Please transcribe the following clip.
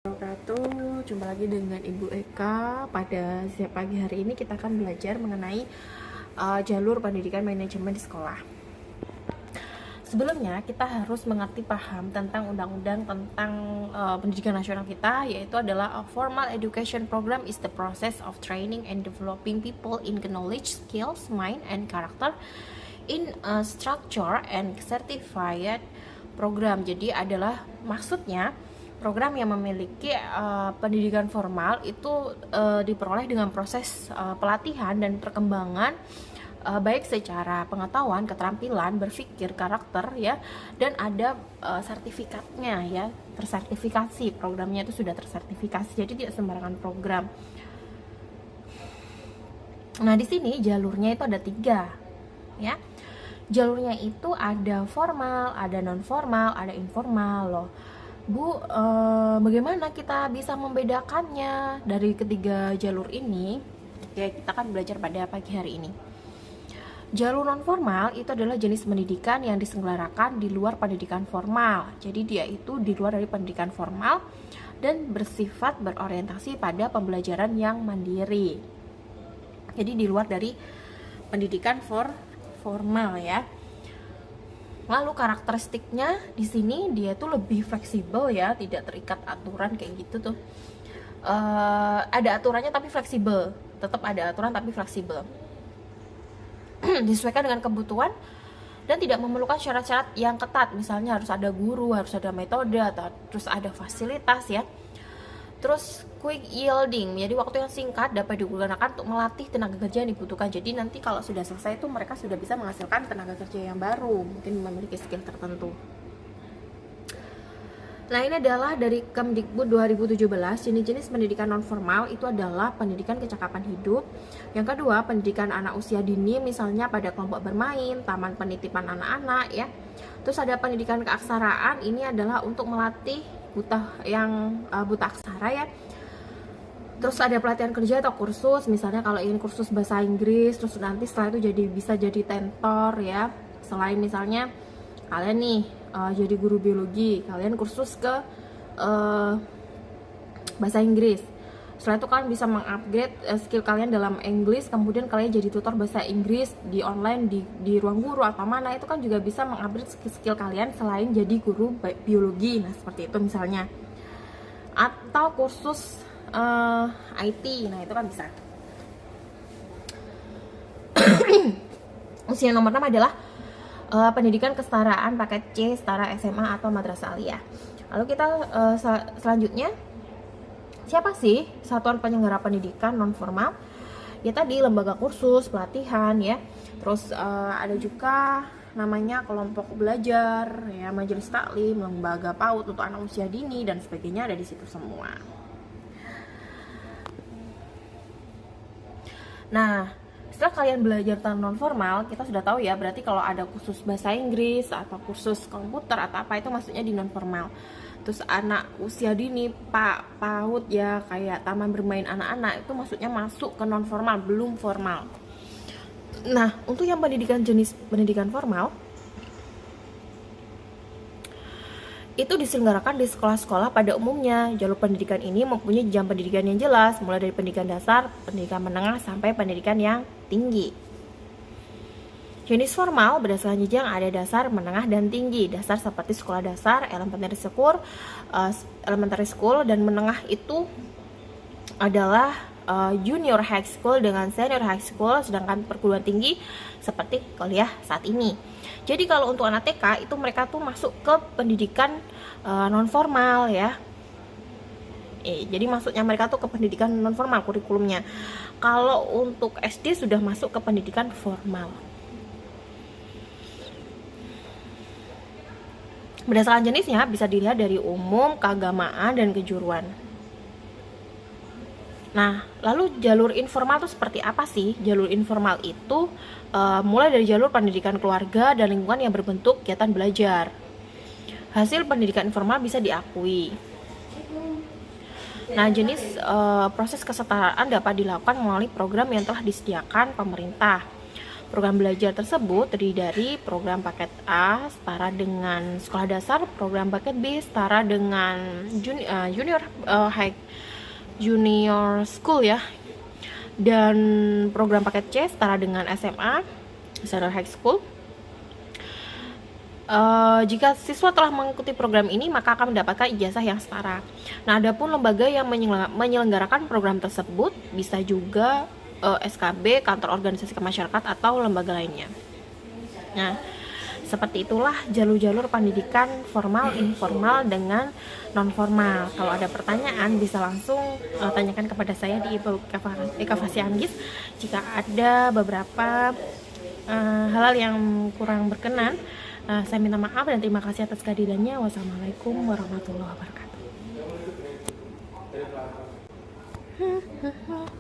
Wabarakatuh. Jumpa lagi dengan Ibu Eka. Pada siang pagi hari ini kita akan belajar mengenai jalur pendidikan manajemen di sekolah. Sebelumnya kita harus mengerti paham tentang undang-undang tentang pendidikan nasional kita, yaitu adalah a formal education program is the process of training and developing people in knowledge, skills, mind, and character in a structure and certified program. Jadi adalah maksudnya program yang memiliki pendidikan formal itu diperoleh dengan proses pelatihan dan perkembangan baik secara pengetahuan, keterampilan, berpikir, karakter ya, dan ada sertifikatnya ya, tersertifikasi, programnya itu sudah tersertifikasi, jadi tidak sembarangan program. Nah di sini jalurnya itu ada 3 ya. Jalurnya itu ada formal, ada non formal, ada informal loh. Bu, bagaimana kita bisa membedakannya dari ketiga jalur ini? Oke, kita akan belajar pada pagi hari ini. Jalur non formal itu adalah jenis pendidikan yang diselenggarakan di luar pendidikan formal. Jadi dia itu di luar dari pendidikan formal dan bersifat berorientasi pada pembelajaran yang mandiri. Jadi di luar dari pendidikan formal ya. Lalu karakteristiknya di sini dia tuh lebih fleksibel ya, tidak terikat aturan kayak gitu tuh. Ada aturannya tapi fleksibel, tetap ada aturan tapi fleksibel. Disesuaikan dengan kebutuhan dan tidak memerlukan syarat-syarat yang ketat. Misalnya harus ada guru, harus ada metode, atau terus ada fasilitas ya. Terus quick yielding, jadi waktu yang singkat dapat digunakan untuk melatih tenaga kerja yang dibutuhkan. Jadi nanti kalau sudah selesai itu mereka sudah bisa menghasilkan tenaga kerja yang baru, mungkin memiliki skill tertentu. Nah ini adalah dari Kemdikbud 2017, jenis-jenis pendidikan non formal itu adalah pendidikan kecakapan hidup. Yang kedua, pendidikan anak usia dini, misalnya pada kelompok bermain, taman penitipan anak-anak ya. Terus ada pendidikan keaksaraan, ini adalah untuk melatih buta aksara ya. Terus ada pelatihan kerja atau kursus, misalnya kalau ingin kursus bahasa Inggris, terus nanti setelah itu bisa jadi tentor ya. Selain misalnya kalian nih jadi guru biologi, kalian kursus ke bahasa Inggris. Setelah itu kalian bisa mengupgrade skill kalian dalam Inggris, kemudian kalian jadi tutor bahasa Inggris di online, di ruang guru atau mana, itu kan juga bisa mengupgrade skill kalian selain jadi guru biologi. Nah seperti itu misalnya. Atau kursus IT, nah itu kan bisa. Usia nomor 6 adalah pendidikan kesetaraan paket C, setara SMA atau madrasah aliyah. Lalu kita selanjutnya, siapa sih satuan penyelenggara pendidikan non formal? Ya tadi lembaga kursus, pelatihan ya. Terus ada juga namanya kelompok belajar ya, majelis taklim, lembaga PAUD untuk anak usia dini dan sebagainya, ada di situ semua. Nah, setelah kalian belajar tentang non formal, kita sudah tahu ya, berarti kalau ada kursus bahasa Inggris atau kursus komputer atau apa, itu maksudnya di non formal. Terus anak usia dini, PAUD ya, kayak taman bermain anak-anak, itu maksudnya masuk ke non formal, belum formal. Nah, untuk yang jenis pendidikan formal itu diselenggarakan di sekolah-sekolah pada umumnya. Jalur pendidikan ini mempunyai jenjang pendidikan yang jelas, mulai dari pendidikan dasar, pendidikan menengah, sampai pendidikan yang tinggi. Jenis formal berdasarkan jenjang ada dasar, menengah, dan tinggi. Dasar seperti sekolah dasar, elementary school, dan menengah itu adalah junior high school dengan senior high school, sedangkan perguruan tinggi seperti kuliah saat ini. Jadi kalau untuk anak TK itu mereka tuh masuk ke pendidikan non formal ya. Jadi maksudnya mereka tuh ke pendidikan non formal kurikulumnya. Kalau untuk SD sudah masuk ke pendidikan formal. Berdasarkan jenisnya bisa dilihat dari umum, keagamaan, dan kejuruan. Nah, lalu jalur informal itu seperti apa sih? Jalur informal itu mulai dari jalur pendidikan keluarga dan lingkungan yang berbentuk kegiatan belajar. Hasil pendidikan informal bisa diakui. Nah, jenis proses kesetaraan dapat dilakukan melalui program yang telah disediakan pemerintah. Program belajar tersebut terdiri dari program paket A setara dengan sekolah dasar, program paket B setara dengan junior school ya, dan program paket C setara dengan SMA, senior high school. Jika siswa telah mengikuti program ini, maka akan mendapatkan ijazah yang setara. Nah, adapun lembaga yang menyelenggarakan program tersebut bisa juga SKB, kantor organisasi kemasyarakat, atau lembaga lainnya. Nah, seperti itulah jalur-jalur pendidikan formal, informal, dengan non formal. Kalau ada pertanyaan bisa langsung tanyakan kepada saya di Ibu Eka Fasianggis. Jika ada beberapa hal yang kurang berkenan, saya minta maaf dan terima kasih atas kehadirannya. Wassalamualaikum warahmatullahi wabarakatuh.